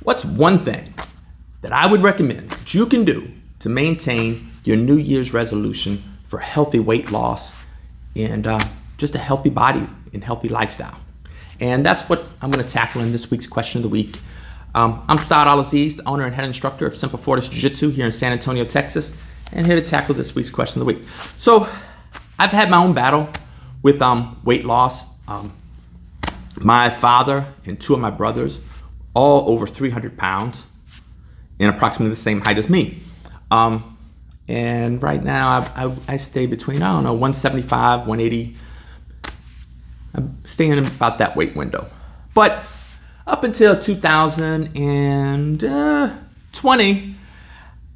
What's one thing that I would recommend that you can do to maintain your New Year's resolution for healthy weight loss and just a healthy body and healthy lifestyle? And that's what I'm going to tackle in this week's question of the week. I'm al-Aziz, the owner and head instructor of Semper Fortis jiu-jitsu here in San Antonio, Texas, and here to tackle this week's question of the week. So I've had my own battle with weight loss. My father and two of my brothers, all over 300 pounds and approximately the same height as me. And right now I stay between, 175, 180. I'm staying in about that weight window. But up until 2020,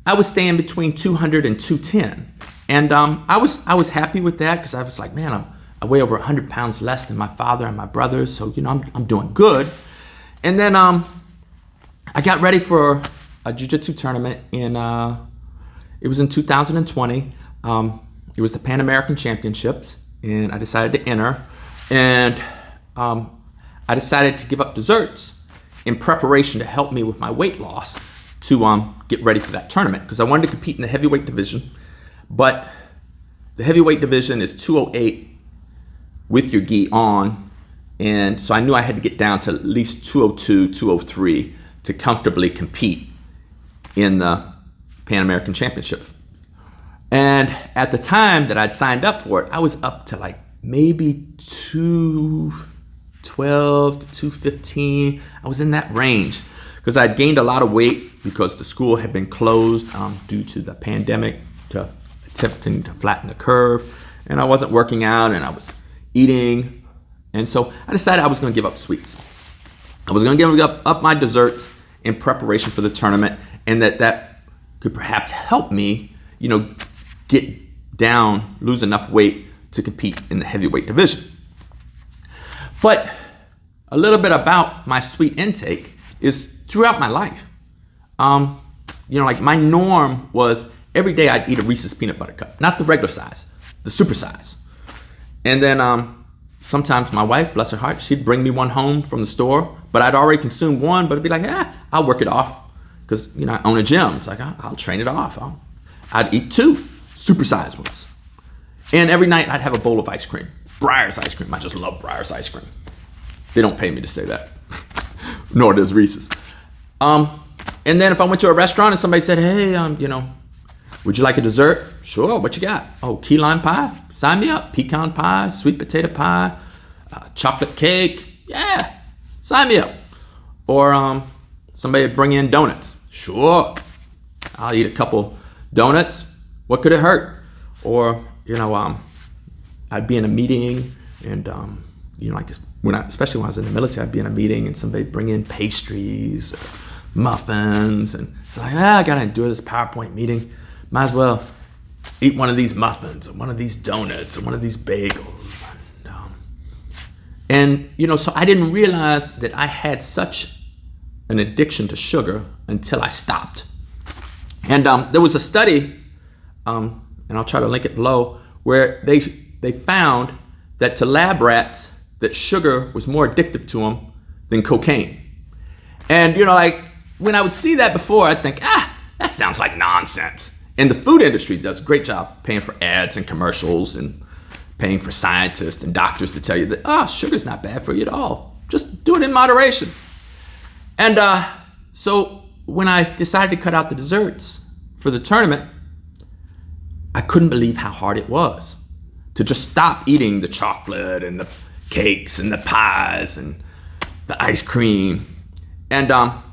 I was staying between 200 and 210. And I was happy with that because I was like, man, I weigh over 100 pounds less than my father and my brothers. So, I'm doing good. And then I got ready for a jiu-jitsu tournament it was in 2020. It was the Pan American Championships, and I decided to enter. And I decided to give up desserts in preparation to help me with my weight loss to get ready for that tournament because I wanted to compete in the heavyweight division. But the heavyweight division is 208 with your gi on. And so I knew I had to get down to at least 202, 203 to comfortably compete in the Pan American Championship. And at the time that I'd signed up for it, I was up to like maybe 212 to 215. I was in that range because I'd gained a lot of weight because the school had been closed due to the pandemic, to attempting to flatten the curve. And I wasn't working out and I was eating. And so I decided I was going to give up sweets. I was going to give up my desserts in preparation for the tournament, and that could perhaps help me, get down, lose enough weight to compete in the heavyweight division. But a little bit about my sweet intake is throughout my life. Like my norm was every day I'd eat a Reese's peanut butter cup, not the regular size, the super size. And then sometimes my wife, bless her heart, she'd bring me one home from the store, but I'd already consumed one, but it'd be like, I'll work it off because, I own a gym. It's like, I'll train it off. I'd eat two supersized ones. And every night I'd have a bowl of ice cream, Breyer's ice cream. I just love Breyer's ice cream. They don't pay me to say that, nor does Reese's. And then if I went to a restaurant and somebody said, hey, would you like a dessert? Sure, what you got? Oh, key lime pie? Sign me up. Pecan pie, sweet potato pie, chocolate cake. Yeah, sign me up. Or somebody would bring in donuts. Sure, I'll eat a couple donuts. What could it hurt? Or, I'd be in a meeting and, especially when I was in the military, I'd be in a meeting and somebody would bring in pastries or muffins. And it's like, I got to endure this PowerPoint meeting. Might as well eat one of these muffins or one of these donuts or one of these bagels. And so I didn't realize that I had such an addiction to sugar until I stopped. And there was a study, and I'll try to link it below, where they found that to lab rats that sugar was more addictive to them than cocaine. And when I would see that before, I'd think, that sounds like nonsense. And the food industry does a great job paying for ads and commercials and paying for scientists and doctors to tell you that, sugar's not bad for you at all. Just do it in moderation. And so when I decided to cut out the desserts for the tournament, I couldn't believe how hard it was to just stop eating the chocolate and the cakes and the pies and the ice cream. And I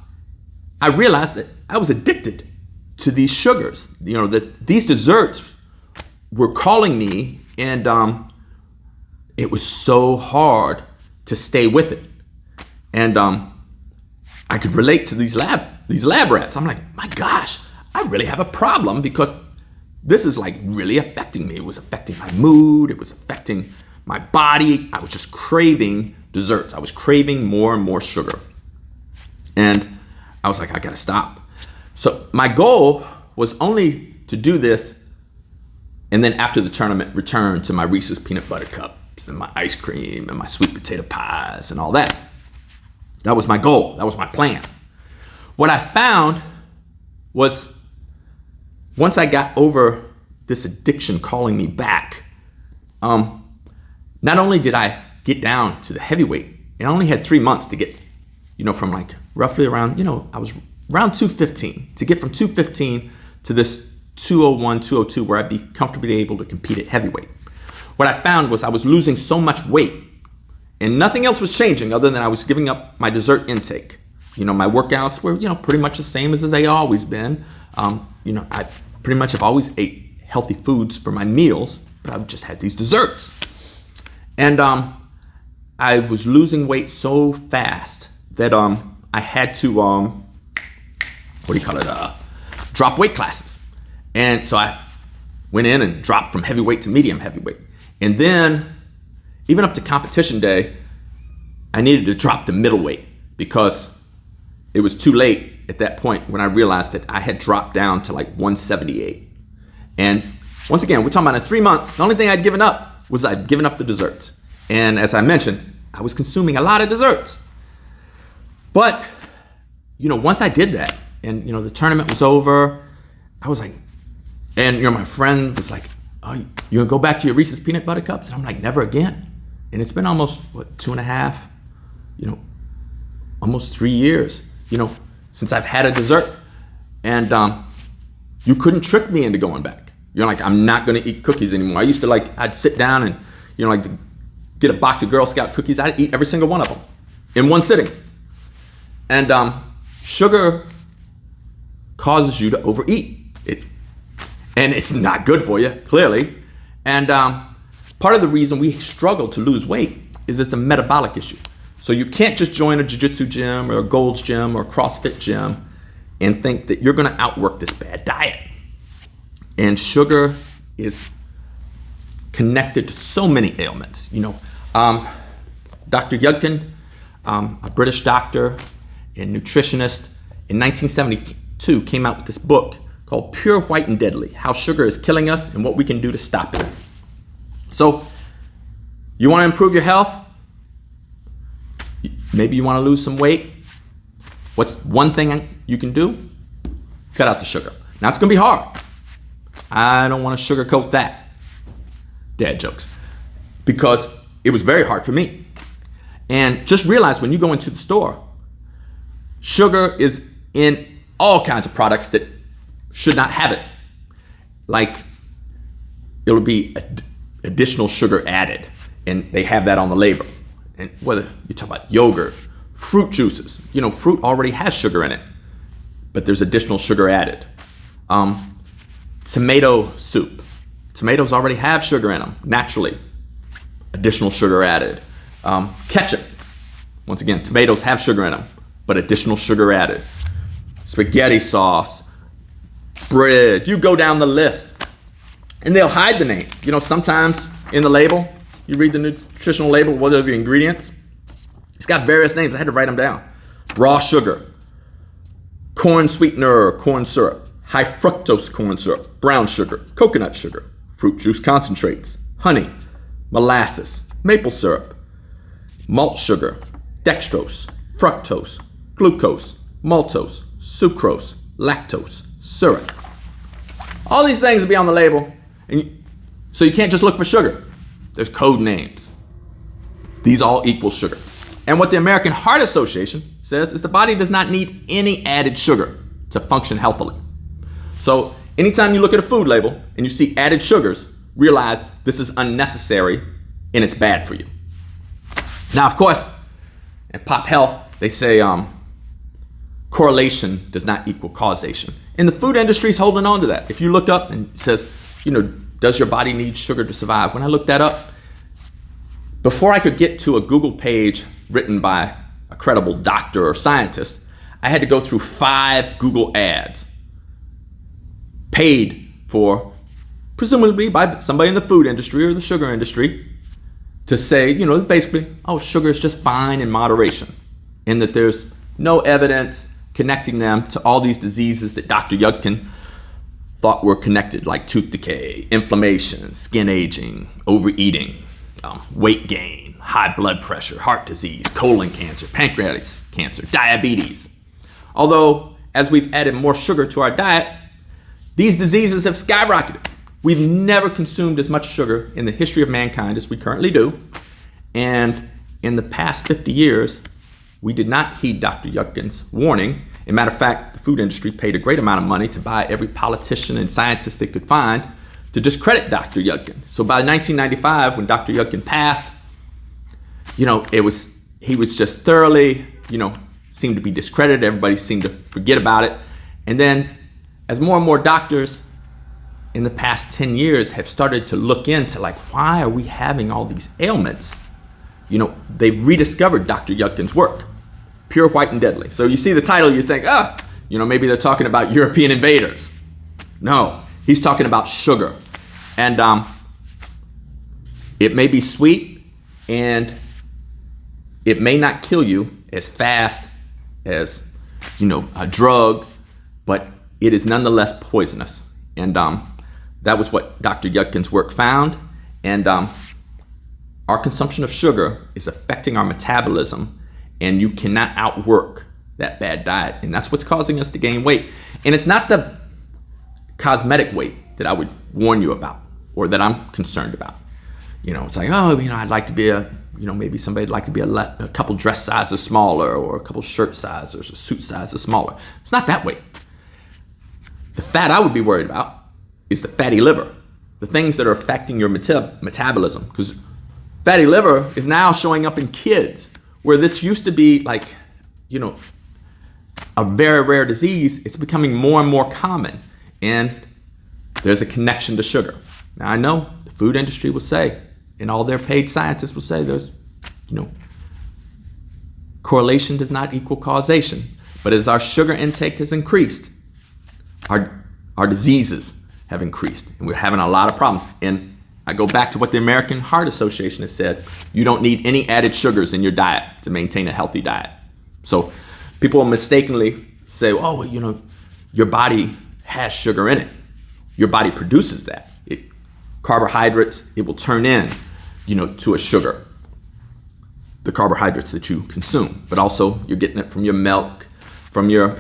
realized that I was addicted to these sugars, that these desserts were calling me, and it was so hard to stay with it. And I could relate to these lab rats. I'm like, my gosh, I really have a problem because this is like really affecting me. It was affecting my mood. It was affecting my body. I was just craving desserts. I was craving more and more sugar. And I was like, I gotta stop. So my goal was only to do this and then after the tournament return to my Reese's peanut butter cups and my ice cream and my sweet potato pies and all that. That was my goal. That was my plan. What I found was once I got over this addiction calling me back, not only did I get down to the heavyweight, and I only had 3 months to get, from like roughly around, I was around 215, to get from 215 to this 201, 202, where I'd be comfortably able to compete at heavyweight. What I found was I was losing so much weight and nothing else was changing other than I was giving up my dessert intake. My workouts were, pretty much the same as they always been. I pretty much have always ate healthy foods for my meals, but I've just had these desserts. And I was losing weight so fast that I had to, drop weight classes. And so I went in and dropped from heavyweight to medium heavyweight. And then, even up to competition day, I needed to drop to middleweight because it was too late at that point when I realized that I had dropped down to like 178. And once again, we're talking about in 3 months, the only thing I'd given up was I'd given up the desserts. And as I mentioned, I was consuming a lot of desserts. But, once I did that and, the tournament was over, I was like, and, my friend was like, oh, you gonna go back to your Reese's peanut butter cups? And I'm like, never again. And it's been almost, 2.5, almost 3 years, since I've had a dessert. And you couldn't trick me into going back. I'm not gonna eat cookies anymore. I used to I'd sit down and, get a box of Girl Scout cookies. I'd eat every single one of them in one sitting. And sugar causes you to overeat. And it's not good for you, clearly. And part of the reason we struggle to lose weight is it's a metabolic issue. So you can't just join a jiu-jitsu gym or a Gold's gym or a CrossFit gym and think that you're gonna outwork this bad diet. And sugar is connected to so many ailments. Dr. Yudkin, a British doctor and nutritionist, in 1972 came out with this book called Pure, White, and Deadly: How Sugar is Killing Us and What We Can Do to Stop It. So, you want to improve your health? Maybe you want to lose some weight? What's one thing you can do? Cut out the sugar. Now, it's going to be hard. I don't want to sugarcoat that. Dad jokes. Because it was very hard for me. And just realize when you go into the store, sugar is in all kinds of products that should not have it. Like, it'll be additional sugar added, and they have that on the label. And whether you talk about yogurt, fruit juices, fruit already has sugar in it, but there's additional sugar added. Tomato soup. Tomatoes already have sugar in them, naturally. Additional sugar added. Ketchup. Once again, tomatoes have sugar in them, but additional sugar added. Spaghetti sauce. Bread. You go down the list. And they'll hide the name. Sometimes in the label, you read the nutritional label, what are the ingredients? It's got various names. I had to write them down. Raw sugar. Corn sweetener or corn syrup. High fructose corn syrup. Brown sugar. Coconut sugar. Fruit juice concentrates. Honey. Molasses. Maple syrup. Malt sugar. Dextrose. Fructose. Glucose. Maltose. Sucrose. Lactose. Syrup. All these things will be on the label. So you can't just look for sugar. There's code names. These all equal sugar. And what the American Heart Association says is the body does not need any added sugar to function healthily. So anytime you look at a food label and you see added sugars, realize this is unnecessary and it's bad for you. Now, of course, in pop health, they say correlation does not equal causation. And the food industry is holding on to that. If you look up and it says, does your body need sugar to survive? When I looked that up, before I could get to a Google page written by a credible doctor or scientist, I had to go through 5 Google ads paid for, presumably by somebody in the food industry or the sugar industry, to say, basically, sugar is just fine in moderation, and that there's no evidence connecting them to all these diseases that Dr. Yudkin thought were connected, like tooth decay, inflammation, skin aging, overeating, weight gain, high blood pressure, heart disease, colon cancer, pancreatic cancer, diabetes. Although as we've added more sugar to our diet, these diseases have skyrocketed. We've never consumed as much sugar in the history of mankind as we currently do. And in the past 50 years, we did not heed Dr. Yudkin's warning. As a matter of fact, the food industry paid a great amount of money to buy every politician and scientist they could find to discredit Dr. Yudkin. So by 1995, when Dr. Yudkin passed, he was just thoroughly, seemed to be discredited. Everybody seemed to forget about it. And then as more and more doctors in the past 10 years have started to look into why are we having all these ailments? They've rediscovered Dr. Yudkin's work, Pure, White, and Deadly. So you see the title, you think, maybe they're talking about European invaders. No, he's talking about sugar. And it may be sweet and it may not kill you as fast as, a drug, but it is nonetheless poisonous. And that was what Dr. Yudkin's work found. And our consumption of sugar is affecting our metabolism, and you cannot outwork that bad diet. And that's what's causing us to gain weight. And it's not the cosmetic weight that I would warn you about or that I'm concerned about. It's like, I'd like to be maybe somebody'd like to be a couple dress sizes smaller or a couple shirt sizes or suit sizes smaller. It's not that weight. The fat I would be worried about is the fatty liver, the things that are affecting your metabolism. Because fatty liver is now showing up in kids, where this used to be a very rare disease. It's becoming more and more common. And there's a connection to sugar. Now, I know the food industry will say, and all their paid scientists will say, there's, correlation does not equal causation. But as our sugar intake has increased, our diseases have increased, and we're having a lot of problems. And I go back to what the American Heart Association has said: you don't need any added sugars in your diet to maintain a healthy diet. So people will mistakenly say, your body has sugar in it. Your body produces that. Carbohydrates, it will turn in, to a sugar, the carbohydrates that you consume. But also you're getting it from your milk, from your,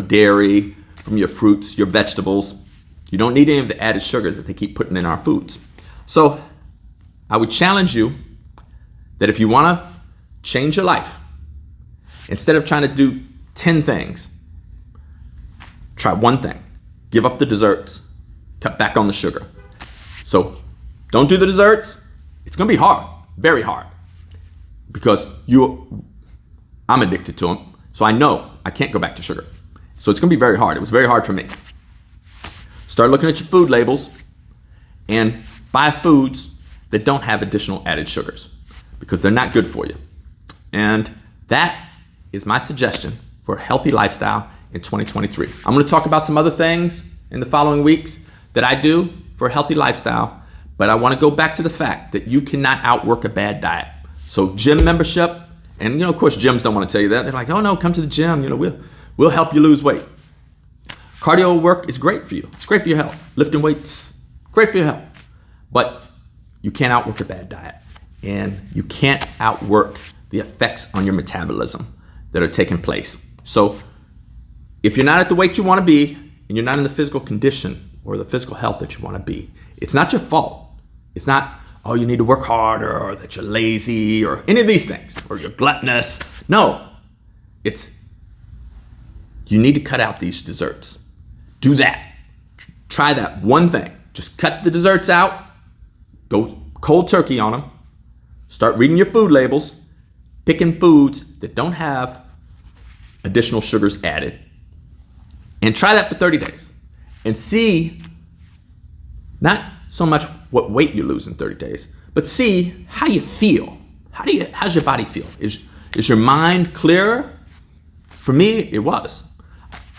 dairy, from your fruits, your vegetables. You don't need any of the added sugar that they keep putting in our foods. So I would challenge you that if you want to change your life, instead of trying to do 10 things, try one thing. Give up the desserts. Cut back on the sugar. So don't do the desserts. It's going to be hard, very hard, because I'm addicted to them. So I know I can't go back to sugar. So it's going to be very hard. It was very hard for me. Start looking at your food labels and buy foods that don't have additional added sugars, because they're not good for you. And that is my suggestion for a healthy lifestyle in 2023. I'm going to talk about some other things in the following weeks that I do for a healthy lifestyle, but I want to go back to the fact that you cannot outwork a bad diet. So gym membership, and of course gyms don't want to tell you that. They're like, oh no, come to the gym, we'll help you lose weight. Cardio work is great for you. It's great for your health. Lifting weights, great for your health. But you can't outwork a bad diet, and you can't outwork the effects on your metabolism that are taking place. So if you're not at the weight you want to be, and you're not in the physical condition or the physical health that you want to be, it's not your fault. It's not, you need to work harder, or that you're lazy, or any of these things, or you're gluttonous. No, it's you need to cut out these desserts. Do that. Try that one thing. Just cut the desserts out. Go cold turkey on them. Start reading your food labels, picking foods that don't have additional sugars added, and try that for 30 days. And see, not so much what weight you lose in 30 days, but see how you feel. How's your body feel? Is your mind clearer? For me, it was.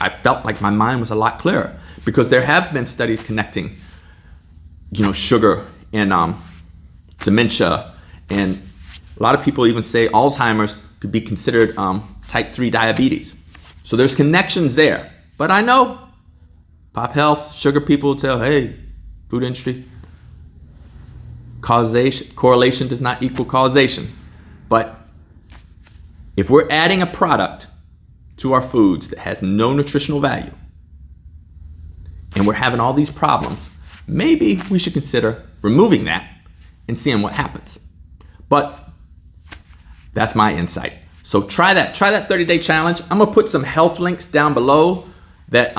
I felt like my mind was a lot clearer, because there have been studies connecting, sugar and dementia, and a lot of people even say Alzheimer's could be considered type 3 diabetes. So there's connections there. But I know pop health, sugar people tell, hey, food industry, correlation does not equal causation. But if we're adding a product to our foods that has no nutritional value, and we're having all these problems, maybe we should consider removing that and seeing what happens. But that's my insight. So try that 30-day challenge. I'm gonna put some health links down below that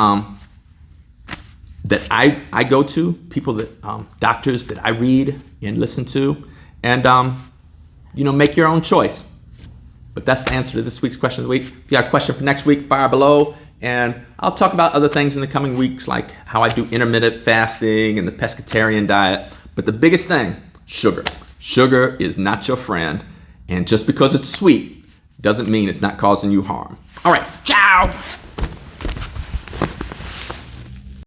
that I go to, people that doctors that I read and listen to, and make your own choice. But that's the answer to this week's question of the week. If you got a question for next week, fire below, and I'll talk about other things in the coming weeks, like how I do intermittent fasting and the pescatarian diet. But the biggest thing, sugar. Sugar is not your friend, and just because it's sweet doesn't mean it's not causing you harm. All right, ciao.